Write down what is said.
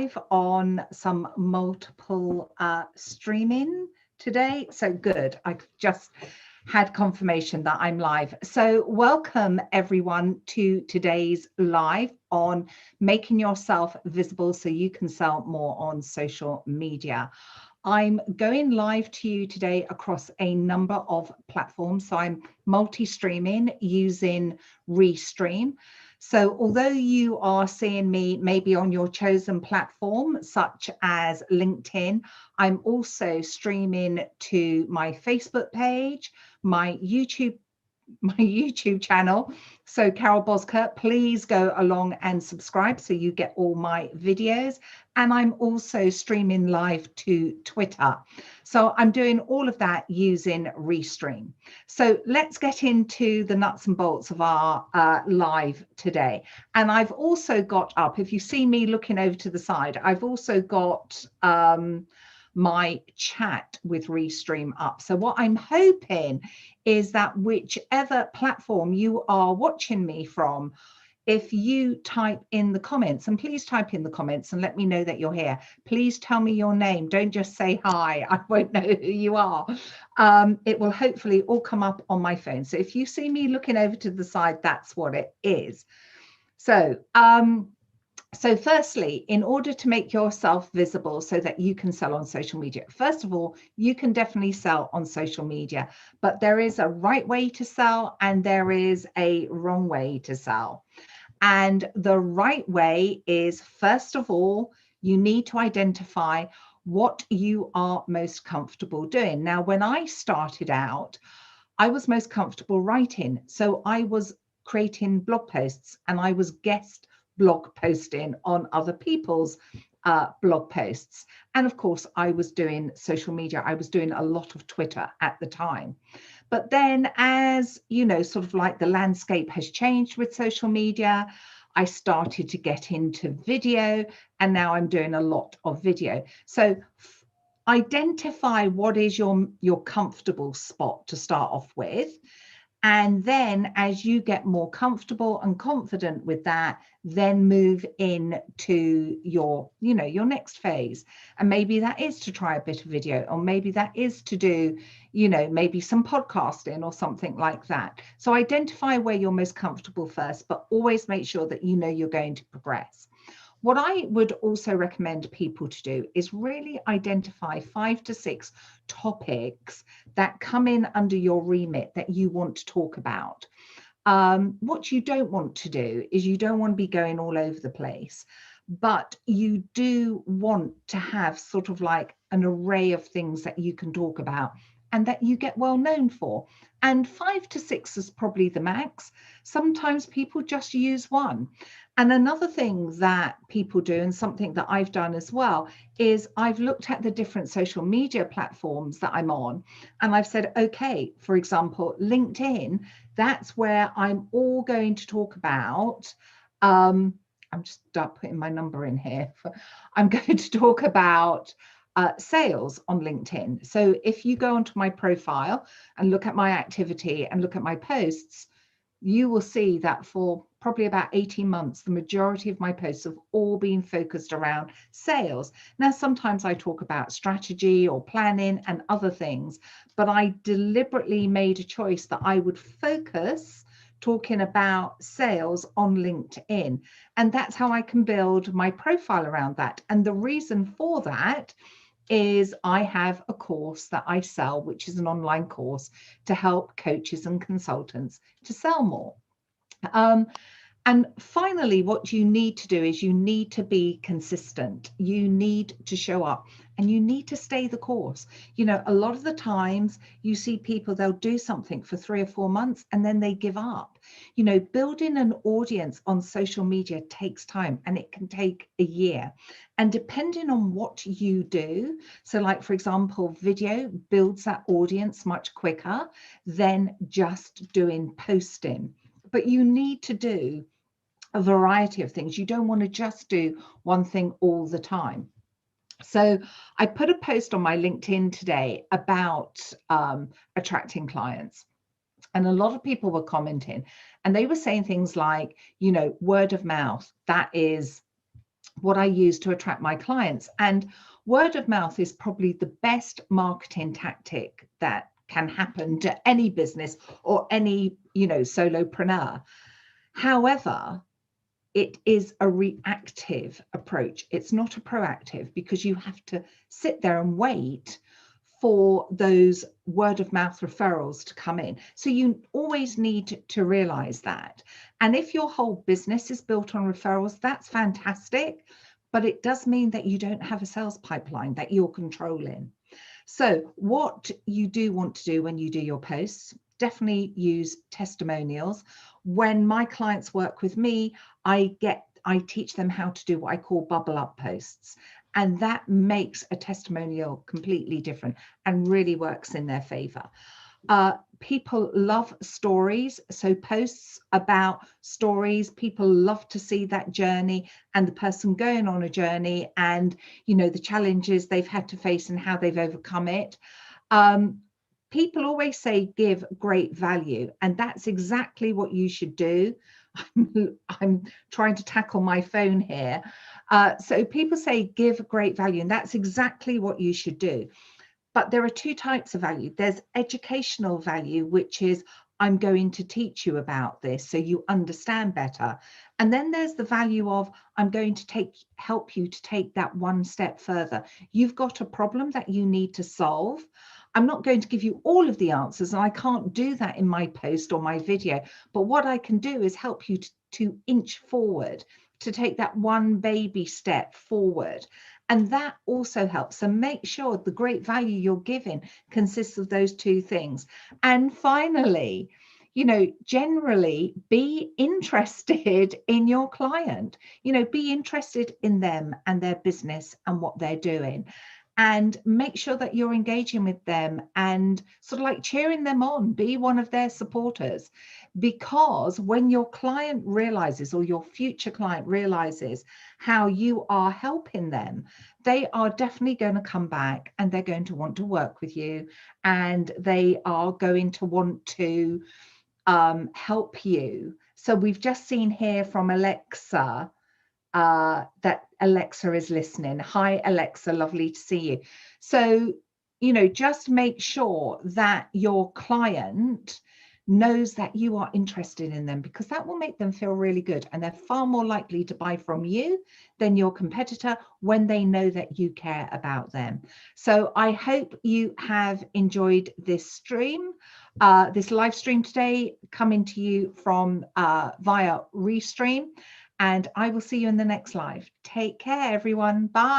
live on some multiple streaming today. So good. I just had confirmation that I'm live. So welcome everyone to today's live on making yourself visible so you can sell more on social media. I'm going live to you today across a number of platforms. So I'm multi-streaming using Restream. So although you are seeing me maybe on your chosen platform, such as LinkedIn, I'm also streaming to my Facebook page, my YouTube channel. So Carole Bozkurt, please go along and subscribe so you get all my videos. And I'm also streaming live to Twitter. So I'm doing all of that using Restream. So let's get into the nuts and bolts of our live today. And I've also got up, if you see me looking over to the side, I've also got my chat with Restream up. So what I'm hoping is that whichever platform you are watching me from, if you type in the comments, and please type in the comments and let me know that you're here. Please tell me your name. Don't just say hi. I won't know who you are. It will hopefully all come up on my phone. So if you see me looking over to the side, that's what it is. So firstly, in order to make yourself visible so that you can sell on social media, first of all, you can definitely sell on social media, but there is a right way to sell and there is a wrong way to sell. And the right way is, first of all, you need to identify what you are most comfortable doing. Now, when I started out, I was most comfortable writing. So I was creating blog posts and I was guest blog posting on other people's blog posts. And of course, I was doing social media. I was doing a lot of Twitter at the time. But then as, you know, sort of like the landscape has changed with social media, I started to get into video and now I'm doing a lot of video. So identify what is your comfortable spot to start off with. And then as you get more comfortable and confident with that, then move into your, you know, your next phase. And maybe that is to try a bit of video, or maybe that is to do, you know, maybe some podcasting or something like that. So identify where you're most comfortable first, but always make sure that you know you're going to progress. What I would also recommend people to do is really identify 5 to 6 topics that come in under your remit that you want to talk about. What you don't want to do is you don't want to be going all over the place, but you do want to have sort of like an array of things that you can talk about and that you get well known for. And 5 to 6 is probably the max. Sometimes people just use one. And another thing that people do, and something that I've done as well, is I've looked at the different social media platforms that I'm on, and I've said, okay, for example, LinkedIn, that's where I'm all going to talk about. I'm just putting my number in here. I'm going to talk about sales on LinkedIn. So if you go onto my profile and look at my activity and look at my posts, you will see that for probably about 18 months, the majority of my posts have all been focused around sales. Now, sometimes I talk about strategy or planning and other things, but I deliberately made a choice that I would focus talking about sales on LinkedIn. And that's how I can build my profile around that. And the reason for that is I have a course that I sell, which is an online course to help coaches and consultants to sell more. And finally, what you need to do is you need to be consistent. You need to show up and you need to stay the course. You know, a lot of the times you see people, they'll do something for 3 or 4 months and then they give up. You know, building an audience on social media takes time and it can take a year. And depending on what you do, so like, for example, video builds that audience much quicker than just doing posting. But you need to do a variety of things. You don't want to just do one thing all the time. So I put a post on my LinkedIn today about attracting clients. And a lot of people were commenting and they were saying things like, you know, word of mouth, that is what I use to attract my clients. And word of mouth is probably the best marketing tactic that can happen to any business or any, solopreneur. However, it is a reactive approach. It's not a proactive, because you have to sit there and wait for those word of mouth referrals to come in. So you always need to realize that. And if your whole business is built on referrals, that's fantastic, but it does mean that you don't have a sales pipeline that you're controlling. So what you do want to do when you do your posts, definitely use testimonials. When my clients work with me, I teach them how to do what I call bubble up posts. And that makes a testimonial completely different and really works in their favor. People love stories. So posts about stories, people love to see that journey and the person going on a journey and, the challenges they've had to face and how they've overcome it. People always say give great value, and that's exactly what you should do. I'm trying to tackle my phone here. So people say give great value, and that's exactly what you should do. But there are two types of value. There's educational value, which is I'm going to teach you about this so you understand better. And then there's the value of I'm going to help you to take that one step further. You've got a problem that you need to solve. I'm not going to give you all of the answers, and I can't do that in my post or my video. But what I can do is help you to inch forward, to take that one baby step forward. And that also helps. So make sure the great value you're giving consists of those two things. And finally, generally be interested in your client, be interested in them and their business and what they're doing. And make sure that you're engaging with them and sort of like cheering them on, be one of their supporters. Because when your client realizes, or your future client realizes how you are helping them, they are definitely going to come back and they're going to want to work with you, and they are going to want to help you. So we've just seen here from Alexa that Alexa is listening. Hi, Alexa, lovely to see you. So, just make sure that your client knows that you are interested in them, because that will make them feel really good, and they're far more likely to buy from you than your competitor when they know that you care about them. So I hope you have enjoyed this stream, this live stream today, coming to you from via Restream. And I will see you in the next live. Take care, everyone. Bye.